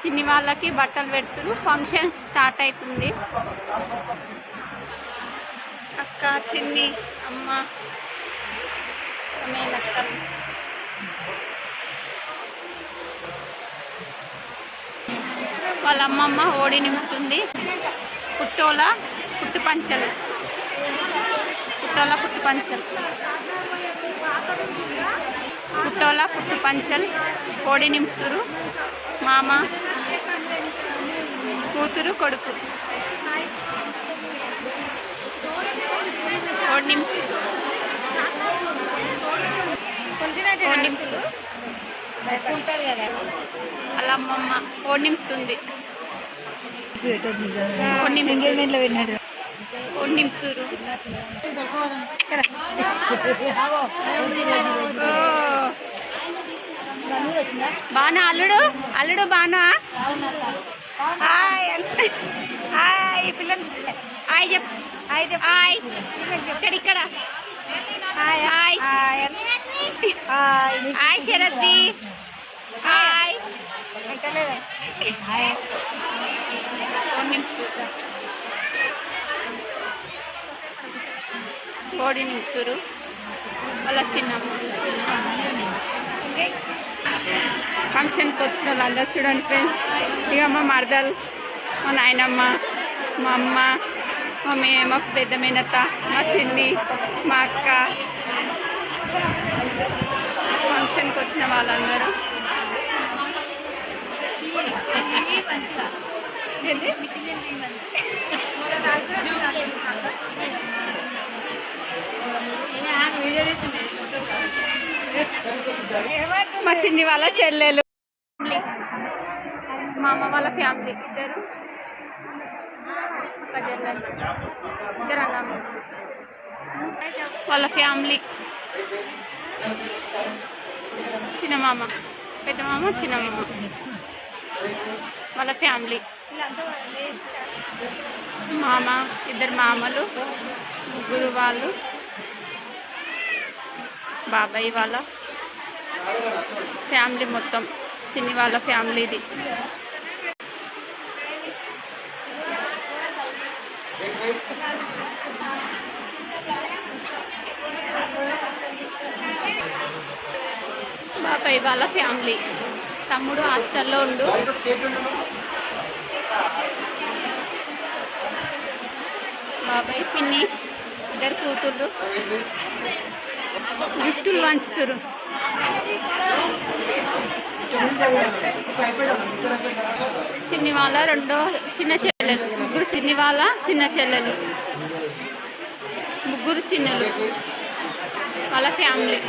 చిన్ని వాళ్ళకి బట్టలు పెడుతురు. ఫంక్షన్ స్టార్ట్ అవుతుంది. అక్క, చిన్ని, అమ్మ, మేనక్కలు. వాళ్ళ అమ్మమ్మ ఓడి నింపుతుంది. పుట్టోల పుట్టు పంచలు, పుట్టోల పుట్టు పంచలు, పుట్టోల పుట్టు పంచలు ఓడి నింపుతురు. మామ, కూతురు, కొడుకు ఓడి నింపు అలా అమ్మమ్మ ఓడి నింపుతుంది. ఓడి నింపుతురు. బానా అల్లుడు, అల్లుడు బానా. హాయ్ హాయ్ పిల్లలు, హాయ్ చెప్పు, హాయ్ చెప్పు, హాయ్ ఇక్కడ ఇక్కడ. హాయ్ హాయ్ హాయ్ హాయ్ శరద్ది, హాయ్ కోడి నింపుతురు. వాళ్ళ చిన్నమ్మ. ఫంక్షన్కి వచ్చిన వాళ్ళందరూ చూడండి ఫ్రెండ్స్. ఇక మా మరదలు, మా నాయనమ్మ, మా అమ్మ, మా పెద్ద మేనత్త, మా చిన్ని, మా అక్క. ఫంక్షన్కి వచ్చిన వాళ్ళందరూ మా చిన్ని వాళ్ళ చెల్లెలు, మా అమ్మ వాళ్ళ ఫ్యామిలీ, ఇద్దరు చెల్లెలు, ఇద్దరు అన్నమ్మ వాళ్ళ ఫ్యామిలీ. చిన్నమామ, పెద్దమామ, చిన్నమామ వాళ్ళ ఫ్యామిలీ. మామ, ఇద్దరు మామలు, ముగ్గురు వాళ్ళు, బాబాయ్ వాళ్ళ ఫ్యామిలీ మొత్తం. చిన్ని వాళ్ళ ఫ్యామిలీది. బాబాయ్ వాళ్ళ ఫ్యామిలీ. తమ్ముడు హాస్టల్లో ఉండు. బాబాయ్, పిన్ని, ఇద్దరు కూతుర్లు గిఫ్టులు పంచుతురు. చిన్ని వాళ్ళ రెండో చిన్న చెల్లెలు, ముగ్గురు చిన్ని వాళ్ళ చిన్న చెల్లెలు, ముగ్గురు చిన్నలు వాళ్ళ ఫ్యామిలీ.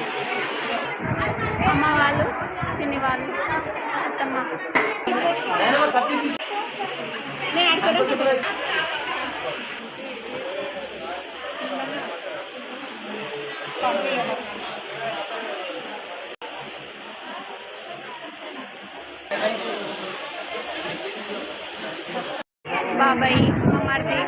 అమ్మ వాళ్ళు, చిన్ని వాళ్ళు, అత్తమ్మ. నేను అడుగుతాను. బాబాయ్, మరిది,